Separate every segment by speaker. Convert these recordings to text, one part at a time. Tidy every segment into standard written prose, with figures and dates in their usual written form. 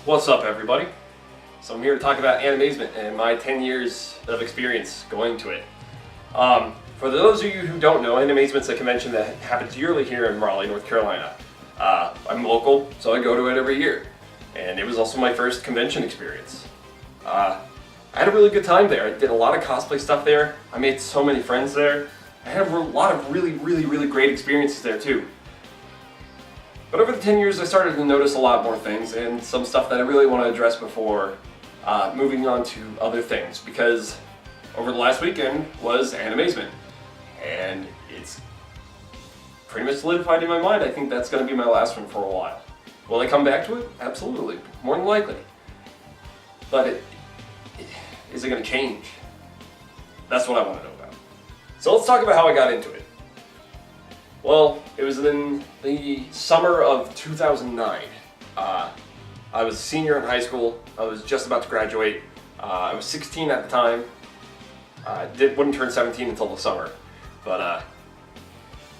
Speaker 1: What's up, everybody? So I'm here to talk about Animazement and my 10 years of experience going to it. For those of you who don't know, Animazement's a convention that happens yearly here in Raleigh, North Carolina. I'm local, so I go to it every year. And it was also my first convention experience. I had a really good time there. I did a lot of cosplay stuff there. I made so many friends there. I had a lot of really great experiences there too. But over the 10 years I started to notice a lot more things and some stuff that I really want to address before moving on to other things, because over the last weekend was Animazement and it's pretty much solidified in my mind. I think that's going to be my last one for a while. Will I come back to it? Absolutely, more than likely. But is it going to change? That's what I want to know about. So let's talk about how I got into it. Well, it was in the summer of 2009. I was a senior in high school. I was just about to graduate. I was 16 at the time. Wouldn't turn 17 until the summer. But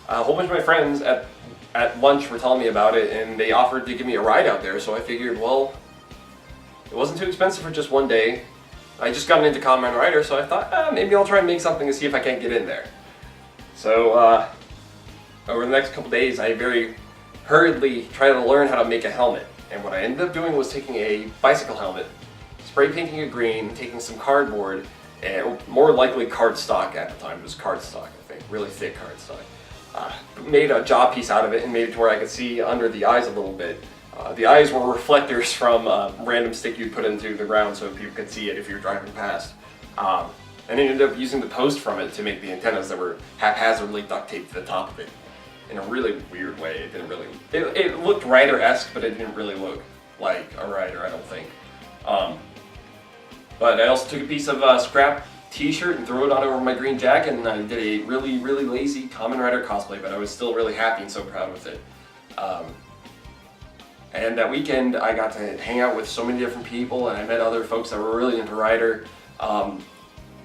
Speaker 1: a whole bunch of my friends at lunch were telling me about it, and they offered to give me a ride out there. So I figured, well, it wasn't too expensive for just one day. I just got into Kamen Rider, so I thought, maybe I'll try and make something to see if I can't get in there. So over the next couple days, I very hurriedly tried to learn how to make a helmet. And what I ended up doing was taking a bicycle helmet, spray painting it green, taking some cardboard, and more likely cardstock at the time. It was cardstock, I think, really thick cardstock. Made a jaw piece out of it and made it to where I could see under the eyes a little bit. The eyes were reflectors from a random stick you'd put into the ground so people could see it if you were driving past. And I ended up using the post from it to make the antennas that were haphazardly duct taped to the top of it. In a really weird way. It didn't really. It looked Rider-esque, but it didn't really look like a Rider, I don't think. But I also took a piece of scrap t-shirt and threw it on over my green jacket, and I did a really lazy Kamen Rider cosplay, but I was still really happy and so proud with it. And that weekend I got to hang out with so many different people, and I met other folks that were really into Rider. I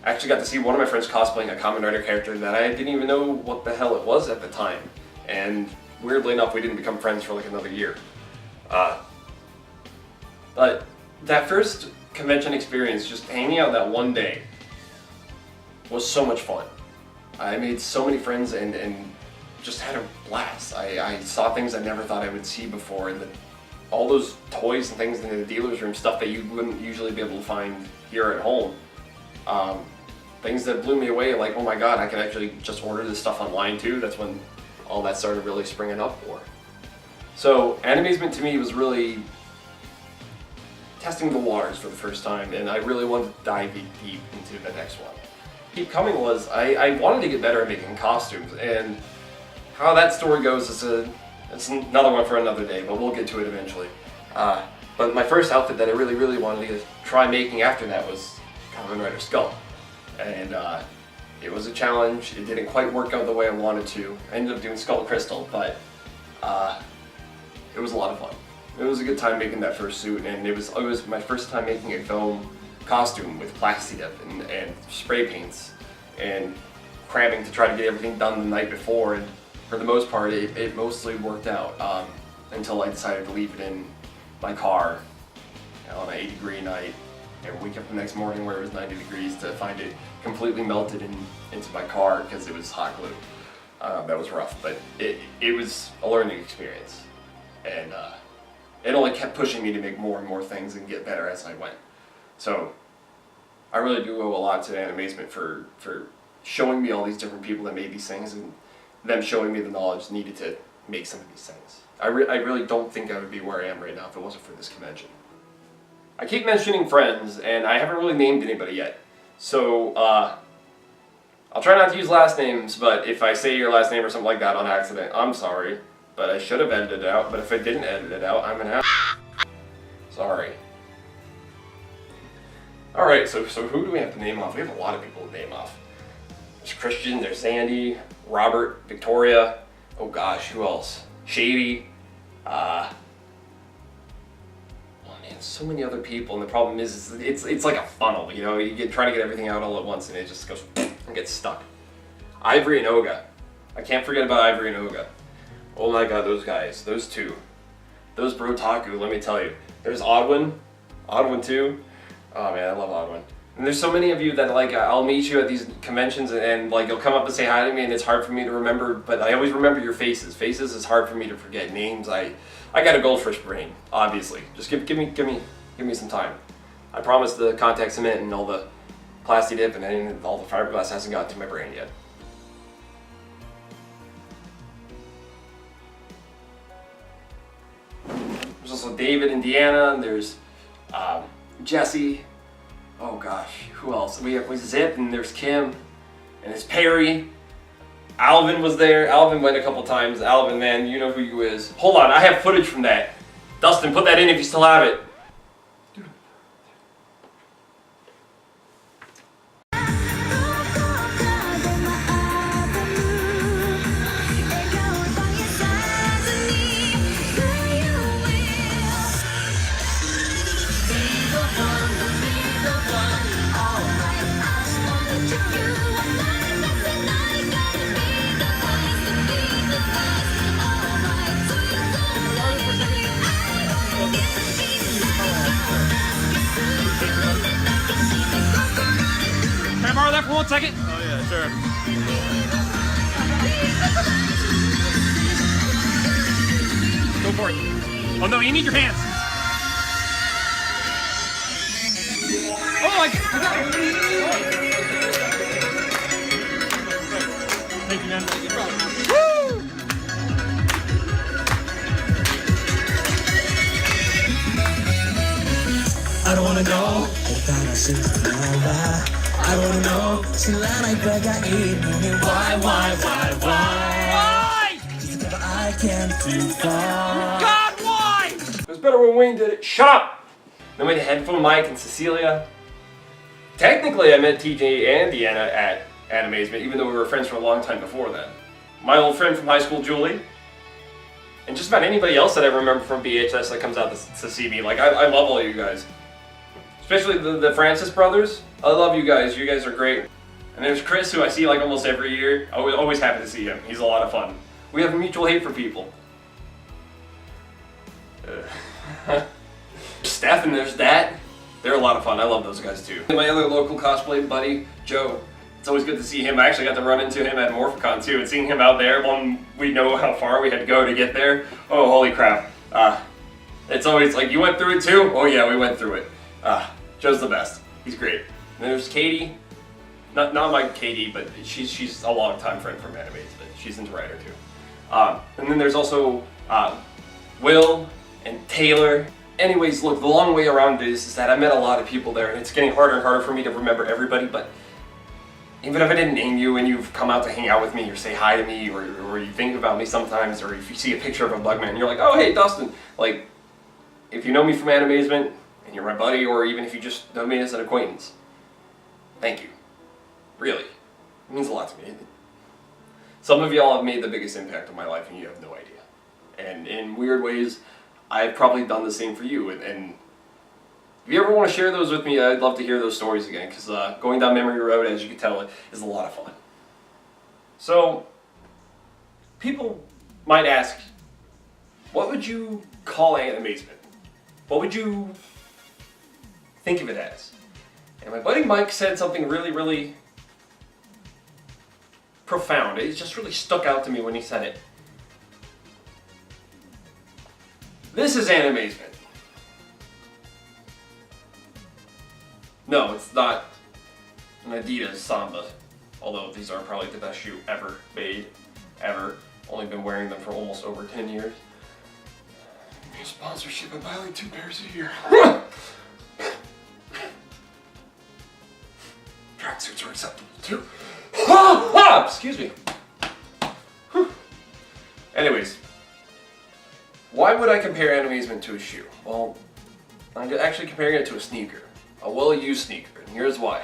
Speaker 1: actually got to see one of my friends cosplaying a Kamen Rider character that I didn't even know what the hell it was at the time. And weirdly enough, we didn't become friends for like another year. But that first convention experience, just hanging out that one day, was so much fun. I made so many friends and just had a blast. I saw things I never thought I would see before, and all those toys and things in the dealer's room, stuff that you wouldn't usually be able to find here at home. Things that blew me away, like, oh my god, I can actually just order this stuff online too. That's when all that started really springing up for. So Animazement to me was really testing the waters for the first time, and I really wanted to dive deep into the next one. Keep coming was, I wanted to get better at making costumes, and how that story goes is it's another one for another day, but we'll get to it eventually. But my first outfit that I really wanted to try making after that was Kamen Rider Skull. And it was a challenge. It didn't quite work out the way I wanted to. I ended up doing Skull Crystal, but it was a lot of fun. It was a good time making that first suit, and it was my first time making a foam costume with Plastidip and spray paints and cramming to try to get everything done the night before. And for the most part, it mostly worked out until I decided to leave it in my car on an 80-degree night and wake up the next morning where it was 90 degrees to find it completely melted into my car because it was hot glue. That was rough, but it was a learning experience, and it only kept pushing me to make more and more things and get better as I went. So I really do owe a lot to Animazement for showing me all these different people that made these things, and them showing me the knowledge needed to make some of these things. I really don't think I would be where I am right now if it wasn't for this convention. I keep mentioning friends, and I haven't really named anybody yet. So, I'll try not to use last names, but if I say your last name or something like that on accident, I'm sorry. But I should have edited it out, but if I didn't edit it out, I'm an ass. Sorry. Alright, so who do we have to name off? We have a lot of people to name off. There's Christian, there's Sandy, Robert, Victoria, oh gosh, who else? Shady, so many other people, and the problem is it's like a funnel, you know, you try to get everything out all at once and it just goes and gets stuck. Ivory and Oga. I can't forget about Ivory and Oga. Oh my god, those guys, those two. those Brotaku, let me tell you. There's Oddwin 2. Oh man, I love Oddwin. And there's so many of you that like, I'll meet you at these conventions and like you'll come up and say hi to me and it's hard for me to remember, but I always remember your faces. Faces is hard for me to forget. Names, I got a goldfish brain, obviously. Just give me some time. I promise the contact cement and all the plasti dip and all the fiberglass hasn't gotten to my brain yet. There's also David and Deanna, and there's Jesse. Oh gosh, who else? We have Zip, and there's Kim, and there's Perry. Alvin was there. Alvin went a couple times. Alvin, man, you know who you is. Hold on, I have footage from that. Dustin, put that in if you still have it.
Speaker 2: Can I borrow that for 1 second?
Speaker 3: Oh yeah, sure.
Speaker 2: Go for it. Oh no, you need your hands. Oh, I got it. Thank you, man. Woo!
Speaker 4: I don't wanna know. I don't wanna know. Sila ay pagkainin. Why? I can't do that.
Speaker 2: God, why?
Speaker 1: It was better when Wayne did it. Shut up! Then we had Headphone Mike and Cecilia. Technically, I met TJ and Deanna at Animazement, even though we were friends for a long time before that. My old friend from high school, Julie. And just about anybody else that I remember from BHS that comes out to see me. Like, I love all you guys. Especially the Francis brothers. I love you guys. You guys are great. And there's Chris, who I see like almost every year. Always happy to see him. He's a lot of fun. We have a mutual hate for people. Steph and there's that. They're a lot of fun. I love those guys too. My other local cosplay buddy, Joe. It's always good to see him. I actually got to run into him at Morphicon too, and seeing him out there when we know how far we had to go to get there. Oh, holy crap. It's always like, you went through it too? Oh yeah, we went through it. Joe's the best. He's great. And there's Katie. Not my Katie, but she's a long time friend from Animazement. She's into Rider too. And then there's also Will and Taylor. Anyways, look, the long way around this is that I met a lot of people there, and it's getting harder and harder for me to remember everybody, but even if I didn't name you and you've come out to hang out with me or say hi to me or you think about me sometimes, or if you see a picture of a Bugman, you're like, oh hey, Dustin. Like, if you know me from Animazement and you're my buddy, or even if you just know me as an acquaintance, thank you. Really. It means a lot to me. Some of y'all have made the biggest impact on my life and you have no idea. And in weird ways, I've probably done the same for you. And if you ever want to share those with me, I'd love to hear those stories again, because going down memory road, as you can tell, is a lot of fun. So, people might ask, what would you call Animazement? What would you think of it as? And my buddy Mike said something really, really profound. It just really stuck out to me when he said it. This is Animazement. No, it's not an Adidas Samba, although these are probably the best shoe ever made, ever. Only been wearing them for almost over 10 years. New sponsorship, I buy like 2 pairs a year. Tracksuits are acceptable too. Excuse me. Anyways, why would I compare Animazement to a shoe? Well, I'm actually comparing it to a sneaker. A well-used sneaker, and here's why.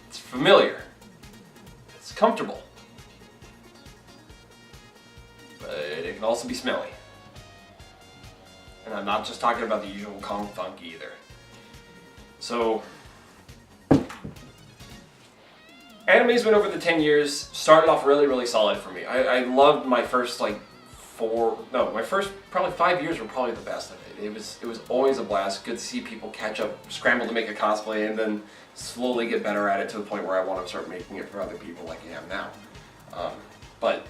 Speaker 1: It's familiar. It's comfortable. But it can also be smelly. And I'm not just talking about the usual Kong Funk either. So, Animazement over the 10 years started off really, really solid for me. I loved my first like my first probably 5 years were probably the best of it. It was always a blast. Good to see people catch up, scramble to make a cosplay, and then slowly get better at it to the point where I want to start making it for other people like I am now. But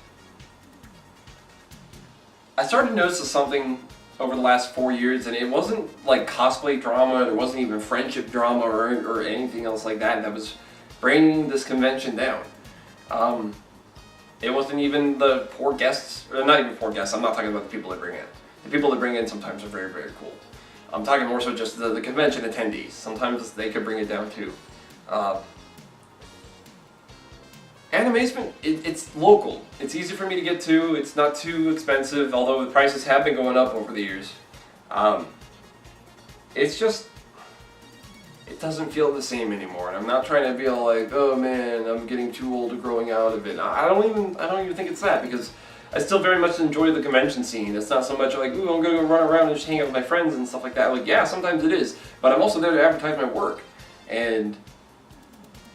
Speaker 1: I started to notice something over the last 4 years, and it wasn't like cosplay drama, there wasn't even friendship drama or anything else like that was bringing this convention down. It wasn't even the poor guests, or not even poor guests, I'm not talking about the people that bring in. The people that bring in sometimes are very, very cool. I'm talking more so just the convention attendees. Sometimes they could bring it down too. Animazement, it's local. It's easy for me to get to. It's not too expensive, although the prices have been going up over the years. It's just, it doesn't feel the same anymore. And I'm not trying to be all like, oh man, I'm getting too old to growing out of it. I don't even think it's that, because I still very much enjoy the convention scene. It's not so much like, ooh, I'm gonna go run around and just hang out with my friends and stuff like that. Like, yeah, sometimes it is, but I'm also there to advertise my work. And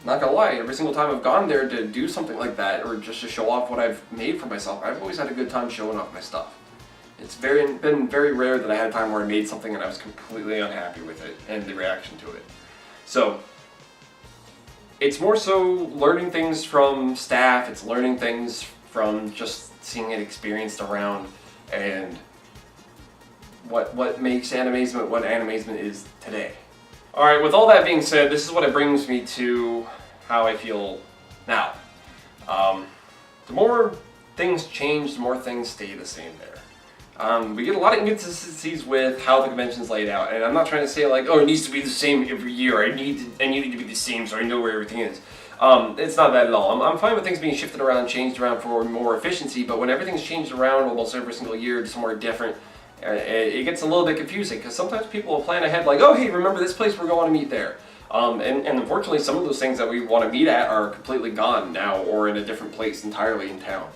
Speaker 1: not gonna lie, every single time I've gone there to do something like that, or just to show off what I've made for myself, I've always had a good time showing off my stuff. It's been very rare that I had a time where I made something and I was completely unhappy with it and the reaction to it. So it's more so learning things from staff, it's learning things from just seeing it experienced around, and what makes Animazement what Animazement is today. Alright, with all that being said, this is what it brings me to how I feel now. The more things change, the more things stay the same there. We get a lot of inconsistencies with how the convention's laid out, and I'm not trying to say like, oh, it needs to be the same every year, I need it to be the same so I know where everything is. It's not that at all. I'm fine with things being shifted around, changed around for more efficiency, but when everything's changed around almost every single year to somewhere different, it gets a little bit confusing, because sometimes people will plan ahead like, oh hey, remember this place, we're going to meet there. And unfortunately some of those things that we want to meet at are completely gone now, or in a different place entirely in town.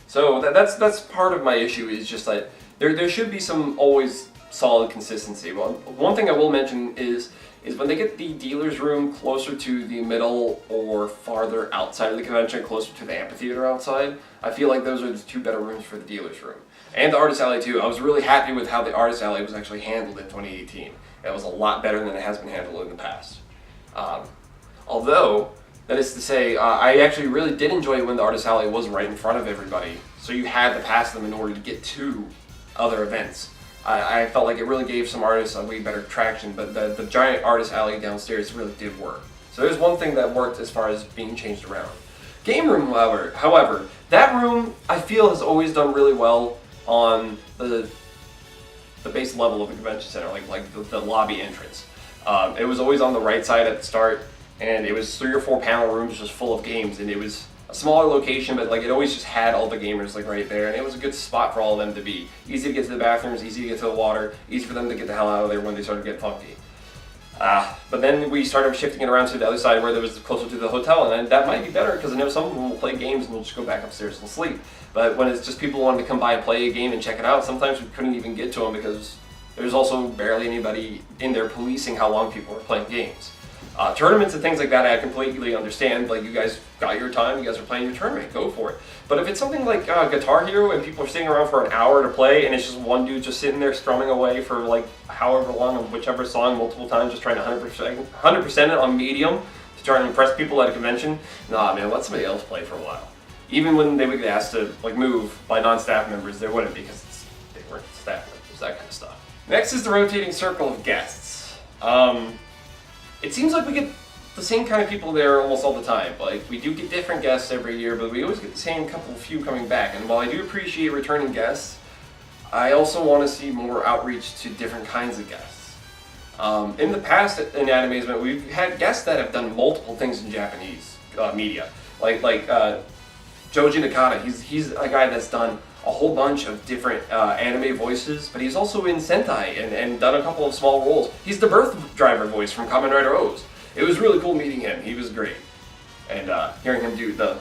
Speaker 1: So that's part of my issue, is just that there should be some always solid consistency. Well, one thing I will mention is when they get the dealer's room closer to the middle or farther outside of the convention, closer to the amphitheater outside, I feel like those are the two better rooms for the dealer's room. And the artist alley too. I was really happy with how the artist alley was actually handled in 2018. It was a lot better than it has been handled in the past. Although, that is to say, I actually really did enjoy it when the artist alley was right in front of everybody, so you had to pass them in order to get to other events. I felt like it really gave some artists a way better traction, but the giant artist alley downstairs really did work. So there's one thing that worked as far as being changed around. Game room, however, that room I feel has always done really well on the base level of the convention center, like the lobby entrance. It was always on the right side at the start, and it was 3 or 4 panel rooms just full of games, and it was a smaller location, but like it always just had all the gamers like right there, and it was a good spot for all of them to be. Easy to get to the bathrooms, easy to get to the water, easy for them to get the hell out of there when they started getting funky. But then we started shifting it around to the other side where there was closer to the hotel, and that might be better because I know some of them will play games and will just go back upstairs and sleep. But when it's just people wanting to come by and play a game and check it out, sometimes we couldn't even get to them because there's also barely anybody in there policing how long people are playing games. Tournaments and things like that, I completely understand. Like, you guys got your time, you guys are playing your tournament, go for it. But if it's something like Guitar Hero and people are sitting around for an hour to play and it's just one dude just sitting there strumming away for like however long on whichever song multiple times, just trying to 100% it on medium to try and impress people at a convention, nah man, let somebody else play for a while. Even when they would get asked to like move by non-staff members, they wouldn't, because they weren't staff members, that kind of stuff. Next is the rotating circle of guests. It seems like we get the same kind of people there almost all the time. Like, we do get different guests every year, but we always get the same few coming back. And while I do appreciate returning guests, I also want to see more outreach to different kinds of guests. In the past in Animazement, we've had guests that have done multiple things in Japanese media. Like Joji Nakata, he's a guy that's done a whole bunch of different anime voices, but he's also in Sentai and done a couple of small roles. He's the birth driver voice from Kamen Rider O's. It was really cool meeting him. He was great. And hearing him do the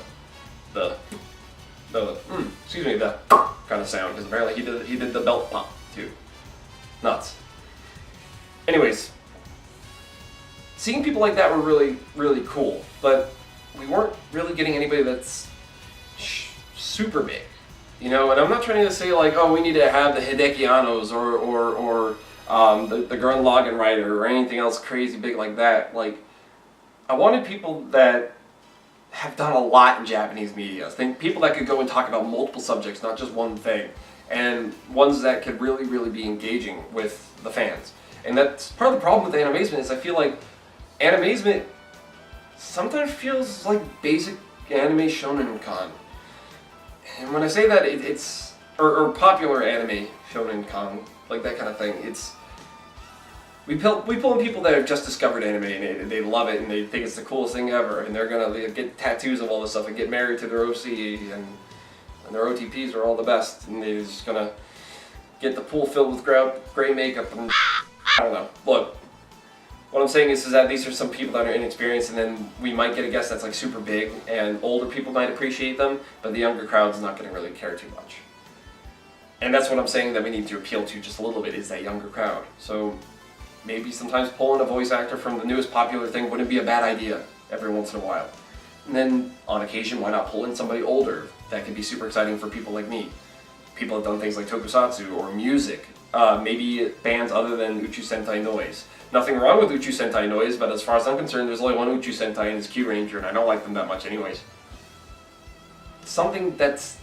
Speaker 1: kind of sound, because apparently he did the belt pop too. Nuts. Anyways, seeing people like that were really, really cool, but we weren't really getting anybody that's super big. You know, and I'm not trying to say like, oh, we need to have the Hidekianos or the Gurren Lagann writer or anything else crazy big like that. Like, I wanted people that have done a lot in Japanese media. I think people that could go and talk about multiple subjects, not just one thing, and ones that could really, really be engaging with the fans. And that's part of the problem with Animazement is I feel like Animazement sometimes feels like basic anime shonen con. And when I say that, it's or popular anime shonen con, like that kind of thing. It's we pull in people that have just discovered anime and they love it and they think it's the coolest thing ever, and they're gonna get tattoos of all this stuff and get married to their OC and their OTPs are all the best, and they're just gonna get the pool filled with gray makeup and I don't know. Look, what I'm saying is that these are some people that are inexperienced, and then we might get a guest that's like super big, and older people might appreciate them, but the younger crowd's not going to really care too much. And that's what I'm saying that we need to appeal to just a little bit, is that younger crowd. So maybe sometimes pulling a voice actor from the newest popular thing wouldn't be a bad idea every once in a while. And then on occasion, why not pull in somebody older that could be super exciting for people like me? People have done things like tokusatsu or music, maybe bands other than Uchu Sentai Noise. Nothing wrong with Uchu Sentai Noise, but as far as I'm concerned, there's only one Uchu Sentai and it's Q Ranger, and I don't like them that much anyways. Something that's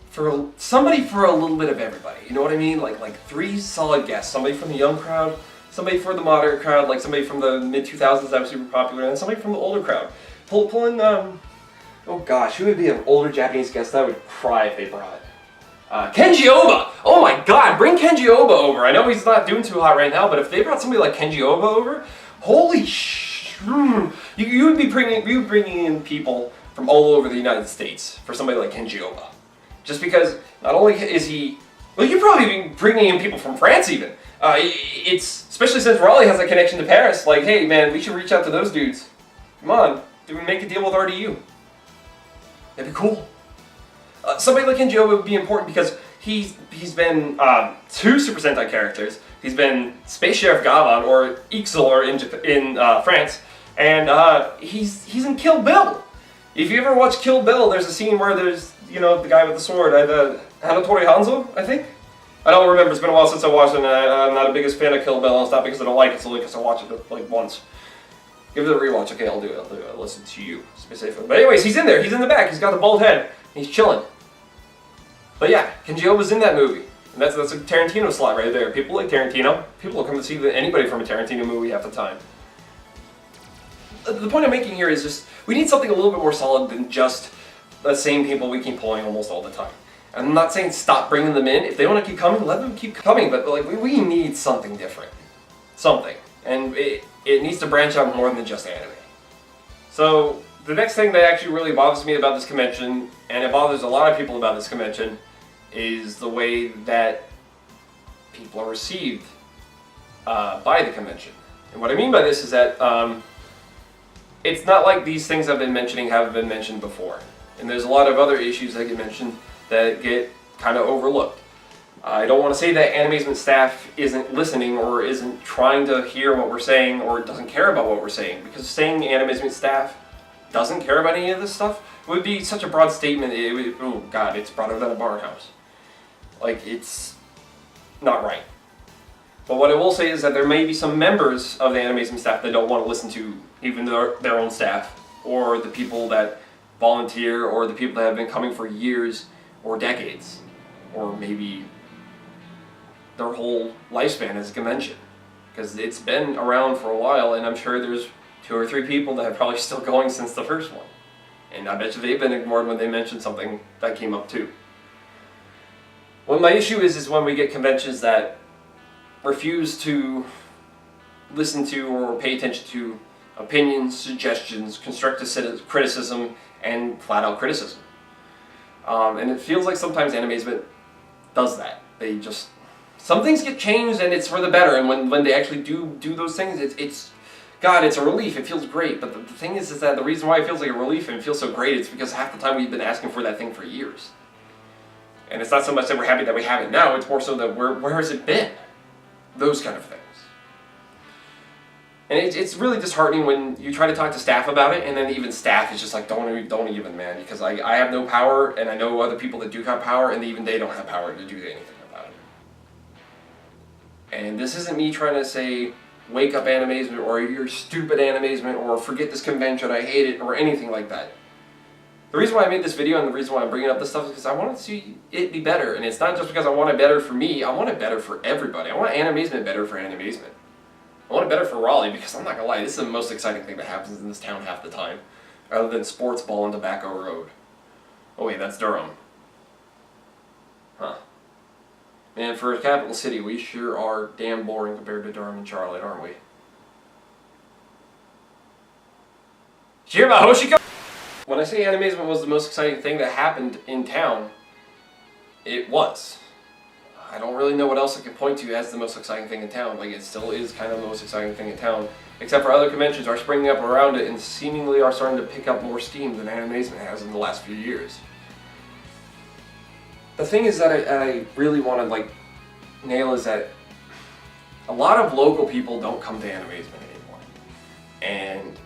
Speaker 1: for somebody for a little bit of everybody, you know what I mean? Like 3 solid guests, somebody from the young crowd, somebody for the moderate crowd, like somebody from the mid-2000s that was super popular, and then somebody from the older crowd. Pull in, oh gosh, who would be an older Japanese guest that I would cry if they brought? Kenji Oba! Oh my god, bring Kenji Oba over. I know he's not doing too hot right now, but if they brought somebody like Kenji Oba over, holy you would be bringing in people from all over the United States for somebody like Kenji Oba. Just because not only is he, well, you'd probably be bringing in people from France even. It's, especially since Raleigh has a connection to Paris, like, hey man, we should reach out to those dudes. Come on, do we make a deal with RDU? That'd be cool. Somebody like Kenji Oba would be important because he's been 2 Super Sentai characters. He's been Space Sheriff Gavan or Ixel in France, and he's in Kill Bill. If you ever watch Kill Bill, there's a scene where there's, you know, the guy with the sword, Hanatori Hanzo, I think? I don't remember, it's been a while since I watched it, and I'm not the biggest fan of Kill Bill, and it's not because I don't like it, it's only because I watched it like once. Give it a rewatch, okay, I'll do it, I'll listen to you specifically. But anyways, he's in there, he's in the back, he's got the bald head, he's chilling. But yeah, Kenji Oba's in that movie, and that's a Tarantino slot right there. People like Tarantino, people will come to see anybody from a Tarantino movie half the time. The point I'm making here is just, we need something a little bit more solid than just the same people we keep pulling almost all the time. I'm not saying stop bringing them in. If they want to keep coming, let them keep coming. But like we need something different, something, and it needs to branch out more than just anime. So the next thing that actually really bothers me about this convention, and it bothers a lot of people about this convention, is the way that people are received by the convention. And what I mean by this is that it's not like these things I've been mentioning haven't been mentioned before. And there's a lot of other issues that get mentioned that get kind of overlooked. I don't want to say that Animazement staff isn't listening or isn't trying to hear what we're saying or doesn't care about what we're saying, because saying Animazement staff doesn't care about any of this stuff would be such a broad statement. Oh god, it's broader than a bar house. Like, it's not right. But what I will say is that there may be some members of the Animazement staff that don't want to listen to even their own staff, or the people that volunteer, or the people that have been coming for years or decades, or maybe their whole lifespan as a convention. Because it's been around for a while, and I'm sure there's 2 or 3 people that are probably still going since the first one. And I bet you they've been ignored when they mentioned something that came up too. What my issue is when we get conventions that refuse to listen to or pay attention to opinions, suggestions, constructive criticism, and flat-out criticism. And it feels like sometimes Animazement does that. They just... Some things get changed and it's for the better, and when they actually do those things, it's God, it's a relief, it feels great. But the thing is that the reason why it feels like a relief and it feels so great is because half the time we've been asking for that thing for years. And it's not so much that we're happy that we have it now, it's more so that where has it been? Those kind of things. And it's really disheartening when you try to talk to staff about it, and then even staff is just like, don't even, man, because I have no power, and I know other people that do have power, and even they don't have power to do anything about it. And this isn't me trying to say, wake up Animazement, or you're stupid Animazement, or forget this convention, I hate it, or anything like that. The reason why I made this video and the reason why I'm bringing up this stuff is because I want to see it be better. And it's not just because I want it better for me, I want it better for everybody. I want Animazement better for Animazement. I want it better for Raleigh because I'm not going to lie, this is the most exciting thing that happens in this town half the time. Other than Sports Ball and Tobacco Road. Oh wait, that's Durham. Huh. Man, for a capital city, we sure are damn boring compared to Durham and Charlotte, aren't we? Did you hear about Hoshiko? When I say Animazement was the most exciting thing that happened in town, it was. I don't really know what else I can point to as the most exciting thing in town. Like, it still is kind of the most exciting thing in town, except for other conventions are springing up around it and seemingly are starting to pick up more steam than Animazement has in the last few years. The thing is that I really want to like nail is that a lot of local people don't come to Animazement anymore. And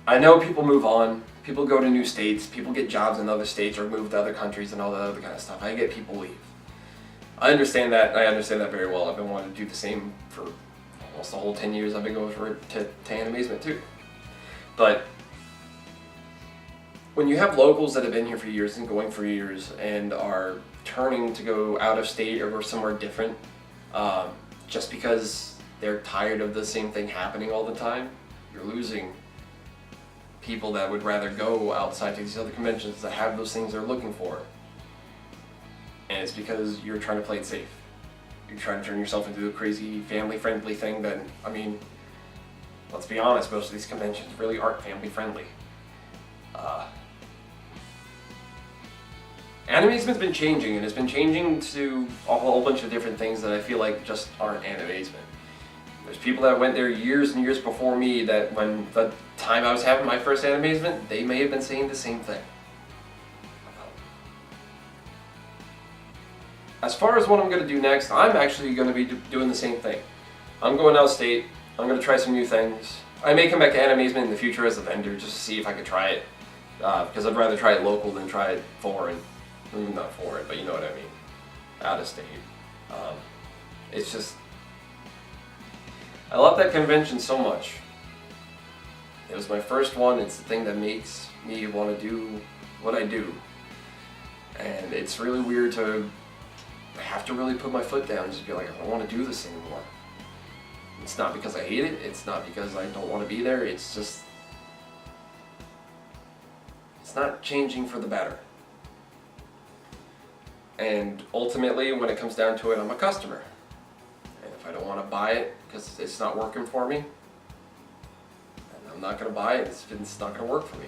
Speaker 1: I know people move on, people go to new states, people get jobs in other states or move to other countries and all that other kind of stuff. I get people leave. I understand that very well. I've been wanting to do the same for almost the whole 10 years I've been going to Animazement too. But when you have locals that have been here for years and going for years and are turning to go out of state or somewhere different, just because they're tired of the same thing happening all the time, you're losing people that would rather go outside to these other conventions that have those things they're looking for. And it's because you're trying to play it safe. You're trying to turn yourself into a crazy family-friendly thing that, I mean, let's be honest, most of these conventions really aren't family-friendly. Animazement's been changing, and it's been changing to a whole bunch of different things that I feel like just aren't Animazement. There's people that went there years and years before me that when the time I was having my first Animazement, they may have been saying the same thing. As far as what I'm going to do next, I'm actually going to be doing the same thing. I'm going out of state, I'm going to try some new things. I may come back to Animazement in the future as a vendor just to see if I could try it. Because I'd rather try it local than try it foreign. Not foreign, but you know what I mean. Out of state. It's just... I love that convention so much. It was my first one, it's the thing that makes me want to do what I do. And it's really weird to have to really put my foot down and just be like, I don't want to do this anymore. It's not because I hate it, it's not because I don't want to be there, it's just... It's not changing for the better. And ultimately, when it comes down to it, I'm a customer. And if I don't want to buy it because it's not working for me, then I'm not going to buy it, it's not going to work for me.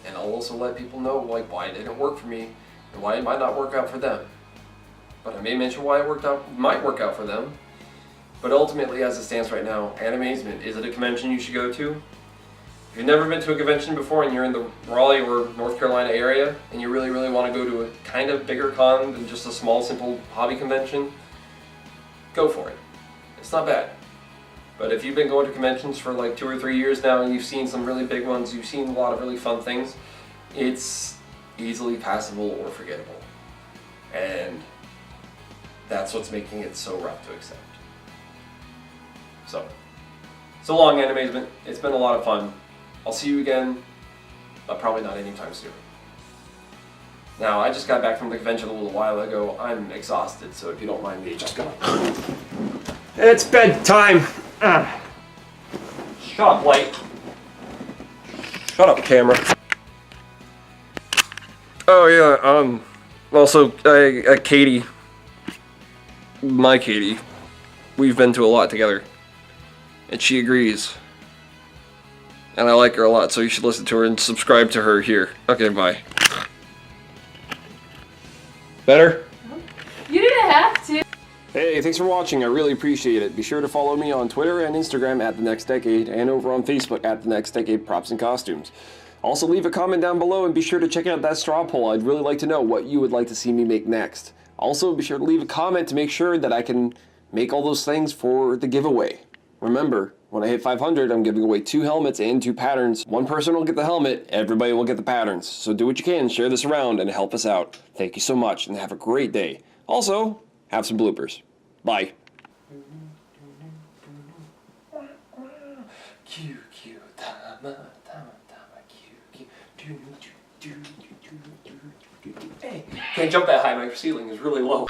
Speaker 1: And I'll also let people know like why it didn't work for me and why it might not work out for them. But I may mention why it might work out for them. But ultimately, as it stands right now, Animazement, is it a convention you should go to? If you've never been to a convention before and you're in the Raleigh or North Carolina area and you really, really want to go to a kind of bigger con than just a small, simple hobby convention, go for it. It's not bad. But if you've been going to conventions for like 2 or 3 years now and you've seen some really big ones, you've seen a lot of really fun things, it's easily passable or forgettable. And that's what's making it so rough to accept. So long, Animazement. It's been a lot of fun. I'll see you again, but probably not anytime soon. Now, I just got back from the convention a little while ago. I'm exhausted, so if you don't mind me just going. It's bedtime! Shut up, light. Shut up, camera. Oh yeah, also, Katie, my Katie, we've been to a lot together, and she agrees. And I like her a lot, so you should listen to her and subscribe to her here. Okay, bye. Better?
Speaker 3: You didn't have to.
Speaker 1: Hey, thanks for watching. I really appreciate it. Be sure to follow me on Twitter and Instagram at The Next Decade, and over on Facebook at The Next Decade Props and Costumes. Also, leave a comment down below and be sure to check out that straw poll. I'd really like to know what you would like to see me make next. Also, be sure to leave a comment to make sure that I can make all those things for the giveaway. Remember, When I hit 500, I'm giving away 2 helmets and 2 patterns. One person will get the helmet, everybody will get the patterns. So do what you can, share this around, and help us out. Thank you so much, and have a great day. Also, have some bloopers. Bye. Hey, can't jump that high, my ceiling is really low.